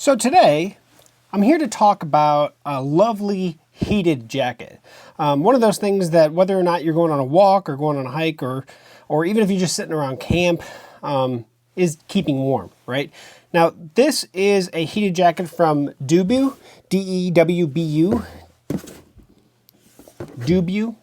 So today, I'm here to talk about a lovely heated jacket. One of those things that whether or not you're going on a walk or going on a hike or even if you're just sitting around camp, is keeping warm, right? Now, this is a heated jacket from DEWBU, D-E-W-B-U, DEWBU.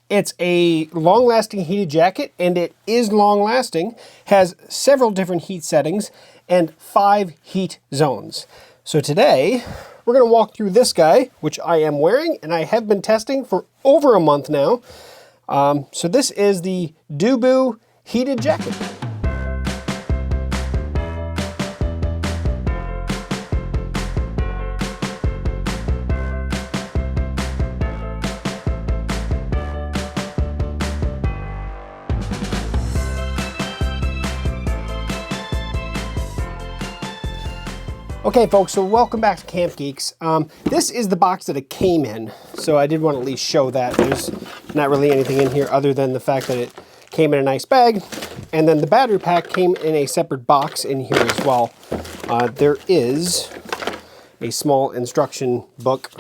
It's a long-lasting heated jacket, and it is long-lasting, has several different heat settings, and 5 heat zones. So today, we're going to walk through this guy, which I am wearing, and I have been testing for over a month now. So this is the DEWBU Heated Jacket. Okay folks, so welcome back to CampGeeks. This is the box that it came in, so I did want to at least show that. There's not really anything in here other than the fact that it came in a nice bag, and then the battery pack came in a separate box in here as well. There is a small instruction book,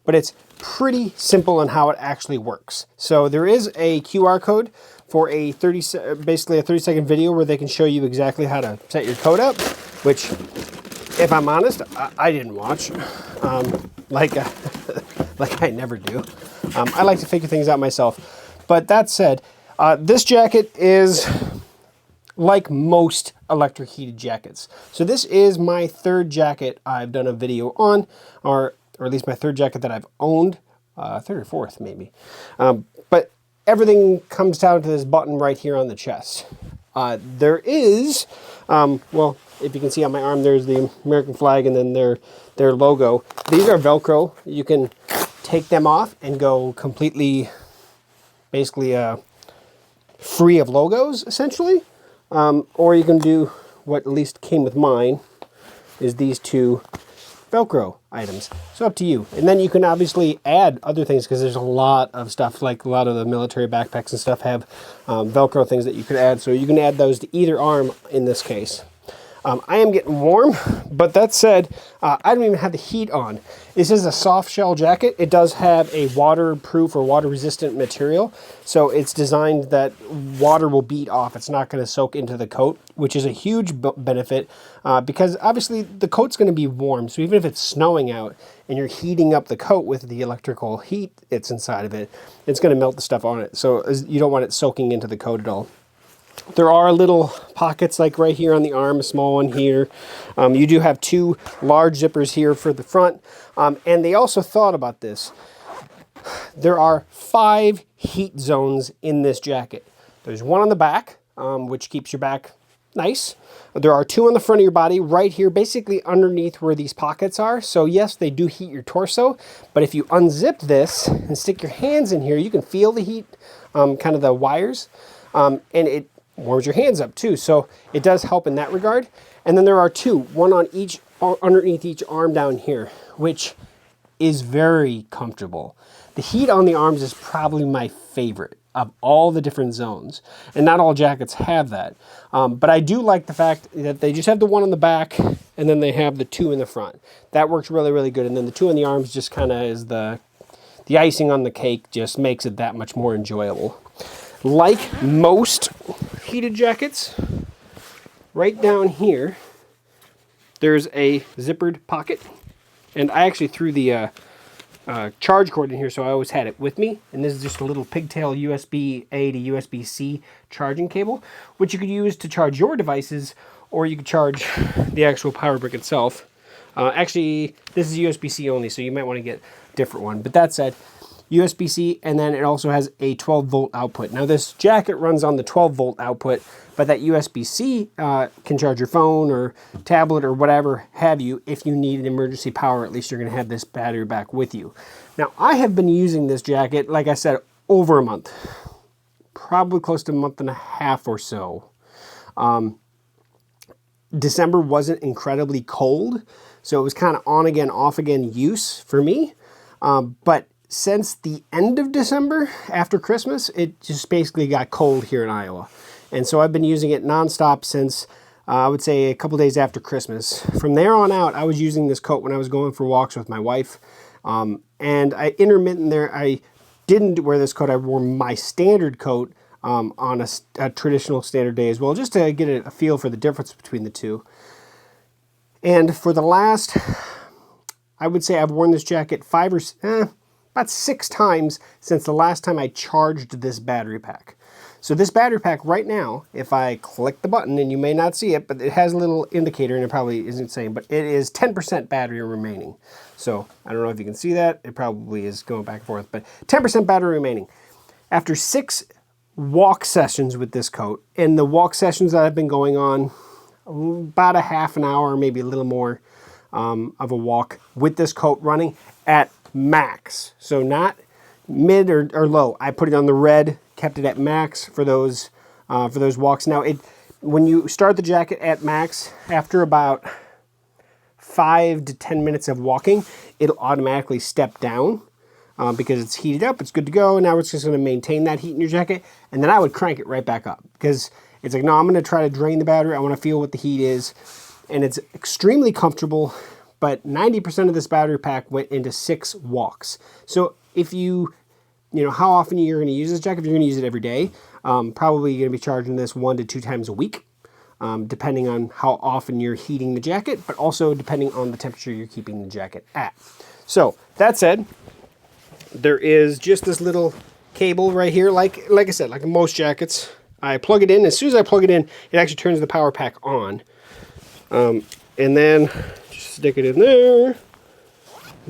but it's pretty simple on how it actually works. So there is a QR code for a basically a 30-second video where they can show you exactly how to set your code up, which, if I'm honest, I didn't watch, like I never do. I like to figure things out myself. But that said, this jacket is like most electric heated jackets. So this is my third jacket I've done a video on, or at least my third jacket that I've owned, third or fourth maybe. But everything comes down to this button right here on the chest. There is, well, if you can see on my arm, there's the American flag and then their logo. These are Velcro. You can take them off and go completely, basically free of logos, essentially. Or you can do what at least came with mine, is these two Velcro items. So up to you. And then you can obviously add other things, because there's a lot of stuff, like a lot of the military backpacks and stuff have Velcro things that you could add. So you can add those to either arm in this case. I am getting warm, but that said, I don't even have the heat on. This is a soft shell jacket. It does have a waterproof or water resistant material, so it's designed that water will beat off. It's not going to soak into the coat, which is a huge benefit because obviously the coat's going to be warm. So even if it's snowing out and you're heating up the coat with the electrical heat that's inside of it, it's going to melt the stuff on it. So you don't want it soaking into the coat at all. There are little pockets like right here on the arm, a small one here. You do have 2 large zippers here for the front. And they also thought about this. There are 5 heat zones in this jacket. There's one on the back, which keeps your back nice. There are 2 on the front of your body right here, basically underneath where these pockets are. So yes, they do heat your torso, but if you unzip this and stick your hands in here, you can feel the heat, kind of the wires, and it warms your hands up too, so it does help in that regard. And then there are 2, one on each, underneath each arm down here, which is very comfortable. The heat on the arms is probably my favorite of all the different zones, and not all jackets have that. But I do like the fact that they just have the one on the back, and then they have the 2 in the front. That works really, really good. And then the 2 on the arms just kind of is the icing on the cake, just makes it that much more enjoyable. Like most heated jackets, right down here, there's a zippered pocket. And I actually threw the charge cord in here, so I always had it with me. And this is just a little pigtail USB-A to USB-C charging cable, which you could use to charge your devices, or you could charge the actual power brick itself. Actually, this is USB-C only, so you might want to get a different one. But that said, USB-C, and then it also has a 12-volt output. Now this jacket runs on the 12-volt output, but that USB-C can charge your phone or tablet or whatever have you. If you need an emergency power, at least you're going to have this battery back with you. Now I have been using this jacket, like I said, over a month. Probably close to a month and a half or so. December wasn't incredibly cold, so it was kind of on again, off again use for me. But since the end of December, after Christmas, it just basically got cold here in Iowa. And so I've been using it nonstop since I would say a couple days after Christmas. From there on out, I was using this coat when I was going for walks with my wife. And I didn't wear this coat. I wore my standard coat on a traditional standard day as well, just to get a feel for the difference between the two. And for the last, I would say I've worn this jacket about 6 times since the last time I charged this battery pack. So this battery pack right now, if I click the button, and you may not see it, but it has a little indicator, and it probably isn't saying, but it is 10% battery remaining. So I don't know if you can see that. It probably is going back and forth, but 10% battery remaining. After 6 walk sessions with this coat, and the walk sessions that I've been going on, about a half an hour, maybe a little more of a walk with this coat running at max. So not mid or low. I put it on the red, kept it at max for those walks. Now, when you start the jacket at max, after about 5 to 10 minutes of walking, it'll automatically step down because it's heated up, it's good to go, and now it's just going to maintain that heat in your jacket, and then I would crank it right back up because it's like, no, I'm going to try to drain the battery. I want to feel what the heat is, and it's extremely comfortable, but 90% of this battery pack went into 6 walks. So if you know how often you're going to use this jacket, if you're going to use it every day, probably you're going to be charging this 1 to 2 times a week, depending on how often you're heating the jacket, but also depending on the temperature you're keeping the jacket at. So that said, there is just this little cable right here, like I said, like most jackets. I plug it in. As soon as I plug it in, it actually turns the power pack on. And then just stick it in there,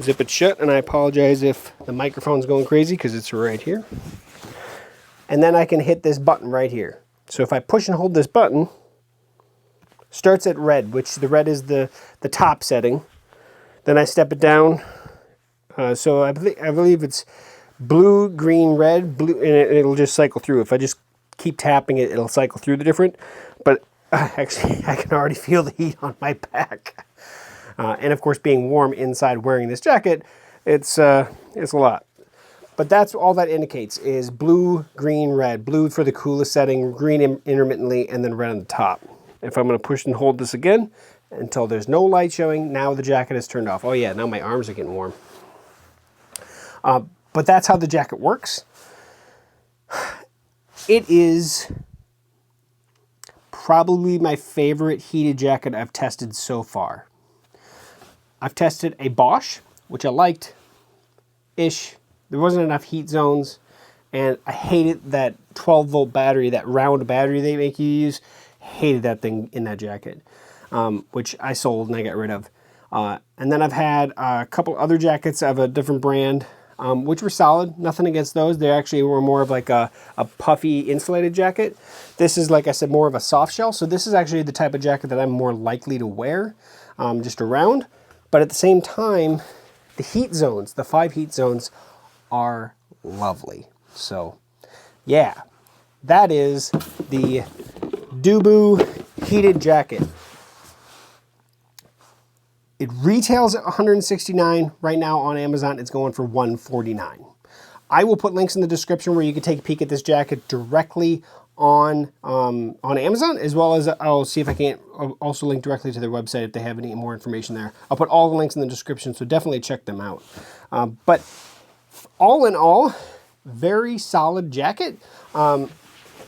zip it shut, and I apologize if the microphone's going crazy because it's right here. And then I can hit this button right here. So if I push and hold this button, starts at red, which the red is the top setting. Then I step it down. So I believe it's blue, green, red, blue, and it'll just cycle through. If I just keep tapping it, it'll cycle through the different. But actually, I can already feel the heat on my back. And of course, being warm inside wearing this jacket, it's a lot. But that's all that indicates is blue, green, red. Blue for the coolest setting, green intermittently, and then red on the top. If I'm going to push and hold this again until there's no light showing, now the jacket is turned off. Oh yeah, now my arms are getting warm. But that's how the jacket works. It is probably my favorite heated jacket I've tested so far. I've tested a Bosch, which I liked-ish. There wasn't enough heat zones, and I hated that 12-volt battery, that round battery they make you use. Hated that thing in that jacket, which I sold and I got rid of. And then I've had a couple other jackets of a different brand, which were solid. Nothing against those. They actually were more of like a puffy insulated jacket. This is, like I said, more of a soft shell. So this is actually the type of jacket that I'm more likely to wear just around. But at the same time, the heat zones, the 5 heat zones are lovely. So yeah, that is the DEWBU Heated Jacket. It retails at $169 right now on Amazon. It's going for $149. I will put links in the description where you can take a peek at this jacket directly on Amazon, as well as I'll see if I can't also link directly to their website if they have any more information there. I'll put all the links in the description, so definitely check them out. But all in all, very solid jacket. I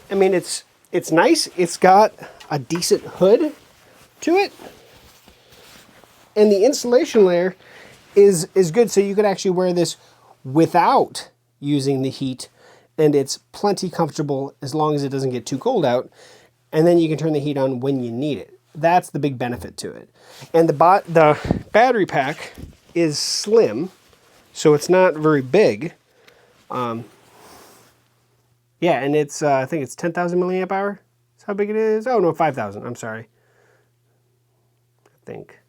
mean, it's nice. It's got a decent hood to it. And the insulation layer is good, so you could actually wear this without using the heat, and it's plenty comfortable as long as it doesn't get too cold out, and then you can turn the heat on when you need it. That's the big benefit to it. And the battery pack is slim, so it's not very big. Yeah, and it's I think it's 10,000 milliamp hour. That's how big it is. Oh no, 5,000. I'm sorry. I think.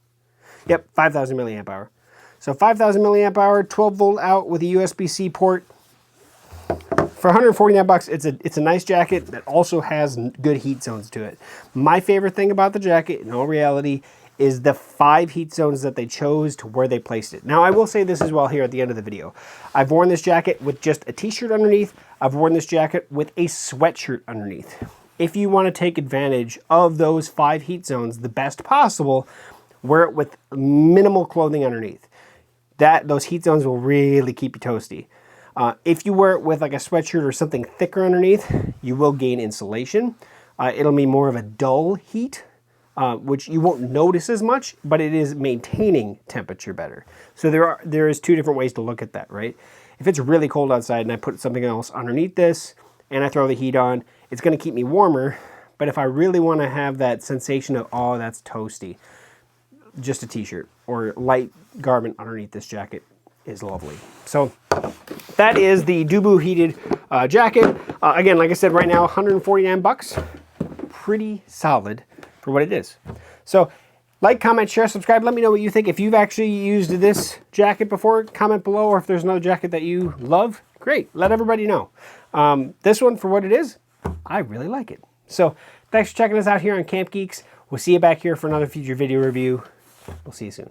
Yep, 5,000 milliamp hour. So 5,000 milliamp hour, 12 volt out with a USB-C port. For $149, it's a nice jacket that also has good heat zones to it. My favorite thing about the jacket, in all reality, is the 5 heat zones that they chose to where they placed it. Now, I will say this as well here at the end of the video. I've worn this jacket with just a t-shirt underneath. I've worn this jacket with a sweatshirt underneath. if you want to take advantage of those 5 heat zones the best possible, wear it with minimal clothing underneath. Those heat zones will really keep you toasty. If you wear it with like a sweatshirt or something thicker underneath, you will gain insulation. It'll be more of a dull heat, which you won't notice as much, but it is maintaining temperature better. So there is 2 different ways to look at that, right? If it's really cold outside and I put something else underneath this and I throw the heat on, it's going to keep me warmer. But if I really want to have that sensation of, oh, that's toasty, just a t-shirt or light garment underneath this jacket is lovely. So that is the DEWBU Heated Jacket. Again, like I said, right now, 149 bucks. Pretty solid for what it is. So like, comment, share, subscribe. Let me know what you think. If you've actually used this jacket before, comment below. Or if there's another jacket that you love, great. Let everybody know. This one, for what it is, I really like it. So thanks for checking us out here on CampGeeks. We'll see you back here for another future video review. We'll see you soon.